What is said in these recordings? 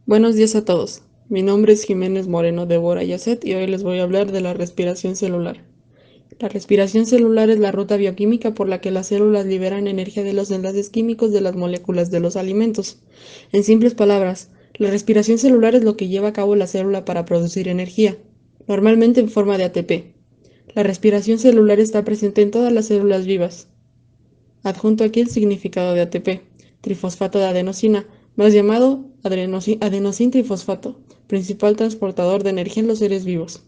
Buenos días a todos. Mi nombre es Jiménez Moreno de Bora Yacet y hoy les voy a hablar de la respiración celular. La respiración celular es la ruta bioquímica por la que las células liberan energía de los enlaces químicos de las moléculas de los alimentos. En simples palabras, la respiración celular es lo que lleva a cabo la célula para producir energía, normalmente en forma de ATP. La respiración celular está presente en todas las células vivas. Adjunto aquí el significado de ATP, trifosfato de adenosina, más llamado adenosin trifosfato, principal transportador de energía en los seres vivos.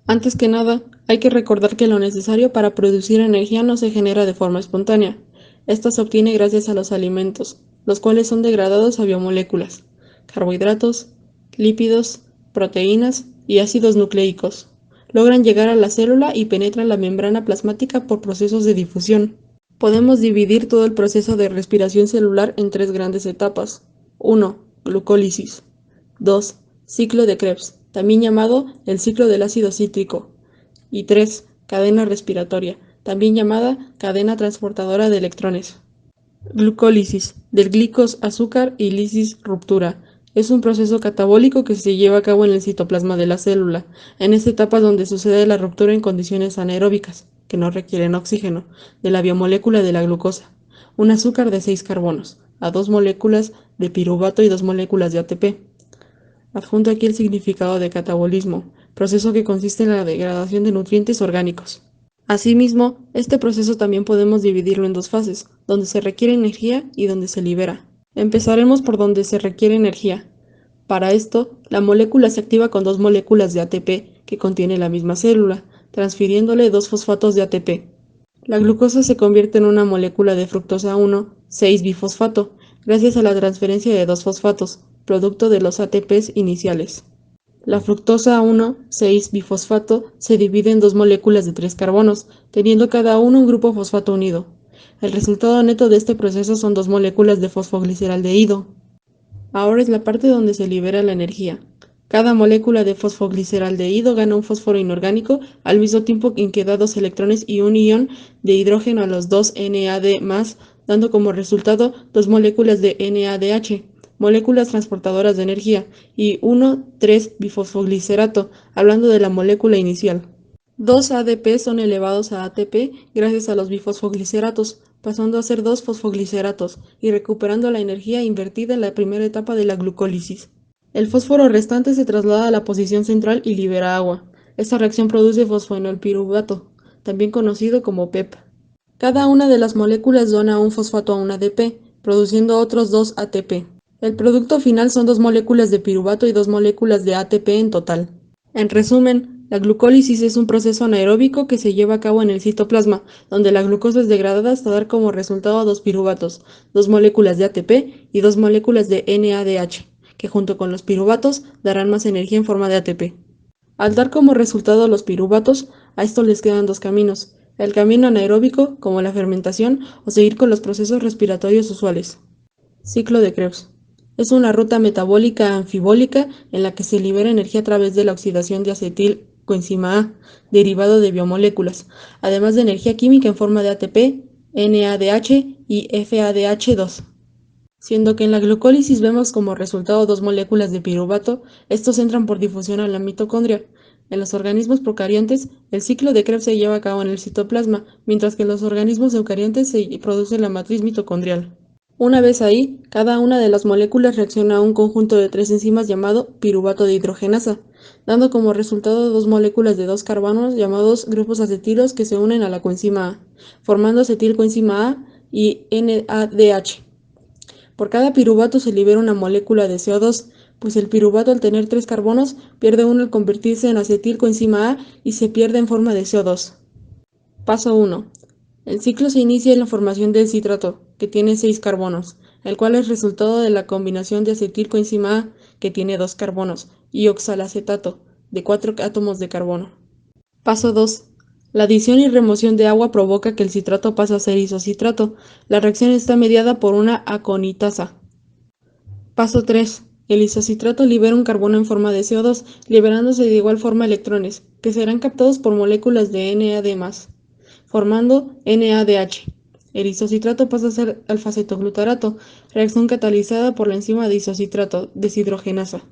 Antes que nada, hay que recordar que lo necesario para producir energía no se genera de forma espontánea. Esta se obtiene gracias a los alimentos, los cuales son degradados a biomoléculas, carbohidratos, lípidos, proteínas y ácidos nucleicos. Logran llegar a la célula y penetran la membrana plasmática por procesos de difusión. Podemos dividir todo el proceso de respiración celular en tres grandes etapas. 1. Glucólisis. 2. Ciclo de Krebs, también llamado el ciclo del ácido cítrico. Y 3. Cadena respiratoria, también llamada cadena transportadora de electrones. Glucólisis, del glicos azúcar y lisis ruptura. Es un proceso catabólico que se lleva a cabo en el citoplasma de la célula. En esta etapa es donde sucede la ruptura en condiciones anaeróbicas, que no requieren oxígeno, de la biomolécula de la glucosa, un azúcar de 6 carbonos, a 2 moléculas de piruvato y 2 moléculas de ATP. Adjunto aquí el significado de catabolismo, proceso que consiste en la degradación de nutrientes orgánicos. Asimismo, este proceso también podemos dividirlo en dos fases, donde se requiere energía y donde se libera. Empezaremos por donde se requiere energía. Para esto, la molécula se activa con dos moléculas de ATP que contiene la misma célula, transfiriéndole dos fosfatos de ATP. La glucosa se convierte en una molécula de fructosa 1,6-bifosfato, gracias a la transferencia de dos fosfatos, producto de los ATPs iniciales. La fructosa 1,6-bifosfato se divide en dos moléculas de 3 carbonos, teniendo cada uno un grupo fosfato unido. El resultado neto de este proceso son dos moléculas de fosfogliceraldehído. Ahora es la parte donde se libera la energía. Cada molécula de fosfogliceraldehído gana un fósforo inorgánico al mismo tiempo en que da dos electrones y un ion de hidrógeno a los dos NAD+, dando como resultado dos moléculas de NADH, moléculas transportadoras de energía, y 1,3-bifosfoglicerato, hablando de la molécula inicial. Dos ADP son elevados a ATP gracias a los bifosfogliceratos, pasando a ser dos fosfogliceratos y recuperando la energía invertida en la primera etapa de la glucólisis. El fósforo restante se traslada a la posición central y libera agua. Esta reacción produce fosfoenolpiruvato, también conocido como PEP. Cada una de las moléculas dona un fosfato a un ADP, produciendo otros dos ATP. El producto final son dos moléculas de piruvato y dos moléculas de ATP en total. En resumen, la glucólisis es un proceso anaeróbico que se lleva a cabo en el citoplasma, donde la glucosa es degradada hasta dar como resultado dos piruvatos, dos moléculas de ATP y dos moléculas de NADH, que junto con los piruvatos darán más energía en forma de ATP. Al dar como resultado los piruvatos, a esto les quedan dos caminos: el camino anaeróbico, como la fermentación, o seguir con los procesos respiratorios usuales. Ciclo de Krebs. Es una ruta metabólica anfibólica en la que se libera energía a través de la oxidación de acetilcoenzima A, derivado de biomoléculas, además de energía química en forma de ATP, NADH y FADH2. Siendo que en la glucólisis vemos como resultado dos moléculas de piruvato, estos entran por difusión a la mitocondria. En los organismos procariontes, el ciclo de Krebs se lleva a cabo en el citoplasma, mientras que en los organismos eucariontes se produce la matriz mitocondrial. Una vez ahí, cada una de las moléculas reacciona a un conjunto de tres enzimas llamado piruvato de hidrogenasa, dando como resultado dos moléculas de dos carbonos llamados grupos acetilos que se unen a la coenzima A, formando acetilcoenzima A y NADH. Por cada piruvato se libera una molécula de CO2, pues el piruvato, al tener 3 carbonos, pierde uno al convertirse en acetilcoenzima A y se pierde en forma de CO2. Paso 1. El ciclo se inicia en la formación del citrato, que tiene 6 carbonos, el cual es resultado de la combinación de acetilcoenzima A, que tiene 2 carbonos, y oxalacetato, de 4 átomos de carbono. Paso 2. La adición y remoción de agua provoca que el citrato pase a ser isocitrato. La reacción está mediada por una aconitasa. Paso 3. El isocitrato libera un carbono en forma de CO2, liberándose de igual forma electrones, que serán captados por moléculas de NAD+, formando NADH. El isocitrato pasa a ser alfa-cetoglutarato, reacción catalizada por la enzima de isocitrato, deshidrogenasa.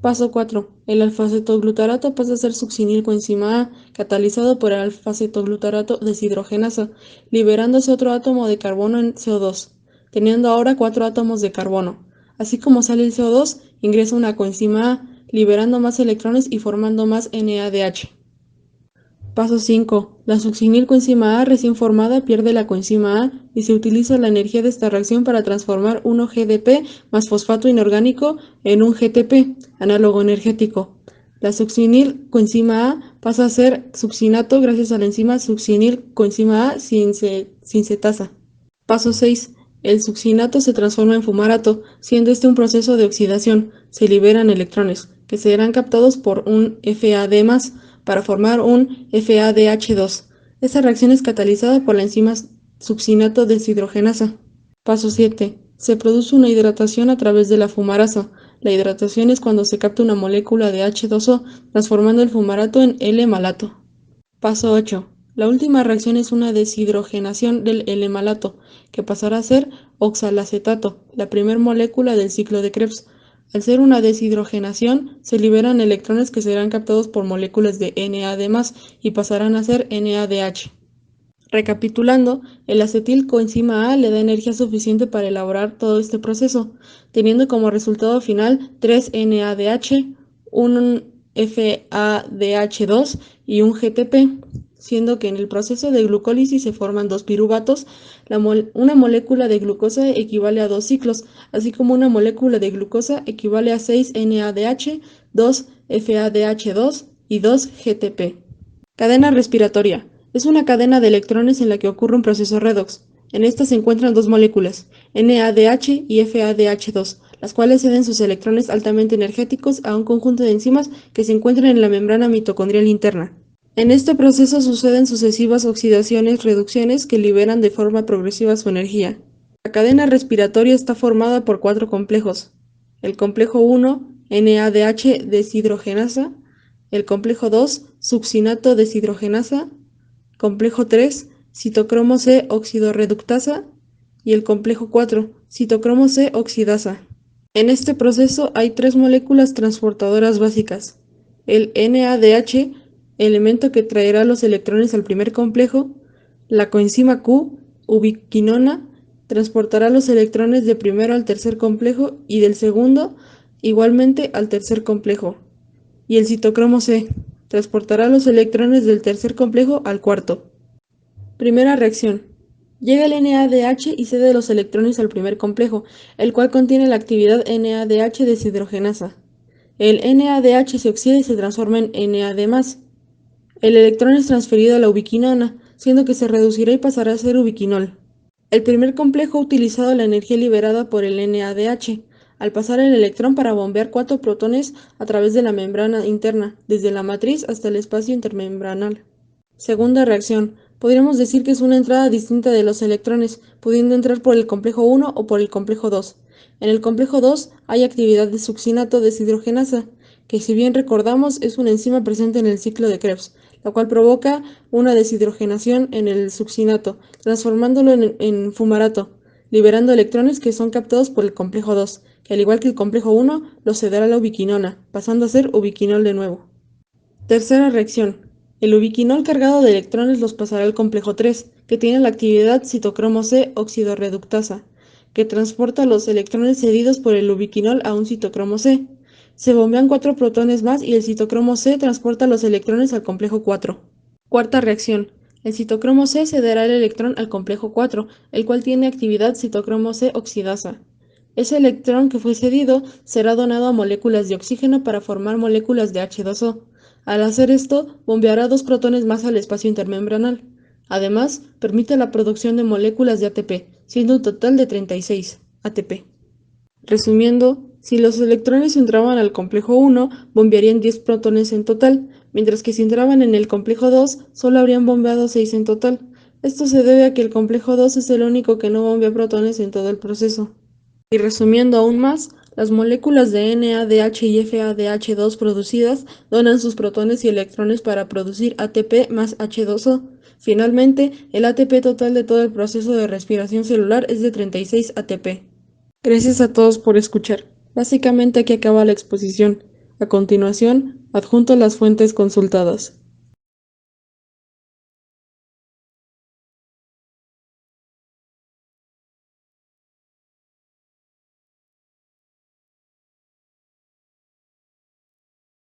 Paso 4. El alfa-cetoglutarato pasa a ser succinilcoenzima A, catalizado por el alfa-cetoglutarato deshidrogenasa, liberándose otro átomo de carbono en CO2, teniendo ahora 4 átomos de carbono. Así como sale el CO2, ingresa una coenzima A, liberando más electrones y formando más NADH. Paso 5. La succinilcoenzima A recién formada pierde la coenzima A y se utiliza la energía de esta reacción para transformar 1-GDP más fosfato inorgánico en un GTP, análogo energético. La succinilcoenzima A pasa a ser succinato gracias a la enzima succinilcoenzima A sintetasa. Paso 6. El succinato se transforma en fumarato, siendo este un proceso de oxidación. Se liberan electrones, que serán captados por un FAD+, para formar un FADH2. Esta reacción es catalizada por la enzima succinato deshidrogenasa. Paso 7. Se produce una hidratación a través de la fumarasa. La hidratación es cuando se capta una molécula de H2O, transformando el fumarato en L-malato. Paso 8. La última reacción es una deshidrogenación del L-malato, que pasará a ser oxalacetato, la primera molécula del ciclo de Krebs. Al ser una deshidrogenación, se liberan electrones que serán captados por moléculas de NAD+, y pasarán a ser NADH. Recapitulando, el acetilcoenzima A le da energía suficiente para elaborar todo este proceso, teniendo como resultado final 3 NADH, un FADH2 y un GTP, siendo que en el proceso de glucólisis se forman 2 piruvatos. Una molécula de glucosa equivale a 2 ciclos, así como una molécula de glucosa equivale a 6 NADH, 2 FADH2 y 2 GTP. Cadena respiratoria. Es una cadena de electrones en la que ocurre un proceso redox. En esta se encuentran dos moléculas, NADH y FADH2, las cuales ceden sus electrones altamente energéticos a un conjunto de enzimas que se encuentran en la membrana mitocondrial interna. En este proceso suceden sucesivas oxidaciones-reducciones que liberan de forma progresiva su energía. La cadena respiratoria está formada por 4 complejos. El complejo 1, NADH deshidrogenasa, el complejo 2, succinato deshidrogenasa, complejo 3, citocromo C oxidorreductasa y el complejo 4, citocromo C oxidasa. En este proceso hay 3 moléculas transportadoras básicas. El NADH, elemento que traerá los electrones al primer complejo, la coenzima Q, ubiquinona, transportará los electrones de primero al tercer complejo y del segundo igualmente al tercer complejo. Y el citocromo C transportará los electrones del tercer complejo al cuarto. Primera reacción. Llega el NADH y cede los electrones al primer complejo, el cual contiene la actividad NADH deshidrogenasa. El NADH se oxida y se transforma en NAD+. El electrón es transferido a la ubiquinona, siendo que se reducirá y pasará a ser ubiquinol. El primer complejo ha utilizado la energía liberada por el NADH, al pasar el electrón para bombear 4 protones a través de la membrana interna, desde la matriz hasta el espacio intermembranal. Segunda reacción. Podríamos decir que es una entrada distinta de los electrones, pudiendo entrar por el complejo 1 o por el complejo 2. En el complejo 2 hay actividad de succinato deshidrogenasa, que si bien recordamos es una enzima presente en el ciclo de Krebs, la cual provoca una deshidrogenación en el succinato, transformándolo en fumarato, liberando electrones que son captados por el complejo 2, que al igual que el complejo 1, los cederá a la ubiquinona, pasando a ser ubiquinol de nuevo. Tercera reacción. El ubiquinol cargado de electrones los pasará al complejo 3, que tiene la actividad citocromo C oxidorreductasa, que transporta los electrones cedidos por el ubiquinol a un citocromo C. Se bombean 4 protones más y el citocromo C transporta los electrones al complejo 4. Cuarta reacción. El citocromo C cederá el electrón al complejo 4, el cual tiene actividad citocromo C oxidasa. Ese electrón que fue cedido será donado a moléculas de oxígeno para formar moléculas de H2O. Al hacer esto, bombeará 2 protones más al espacio intermembranal. Además, permite la producción de moléculas de ATP, siendo un total de 36 ATP. Resumiendo, si los electrones entraban al complejo 1, bombearían 10 protones en total, mientras que si entraban en el complejo 2, solo habrían bombeado 6 en total. Esto se debe a que el complejo 2 es el único que no bombea protones en todo el proceso. Y resumiendo aún más, las moléculas de NADH y FADH2 producidas donan sus protones y electrones para producir ATP más H2O, Finalmente, el ATP total de todo el proceso de respiración celular es de 36 ATP. Gracias a todos por escuchar. Básicamente aquí acaba la exposición. A continuación, adjunto las fuentes consultadas.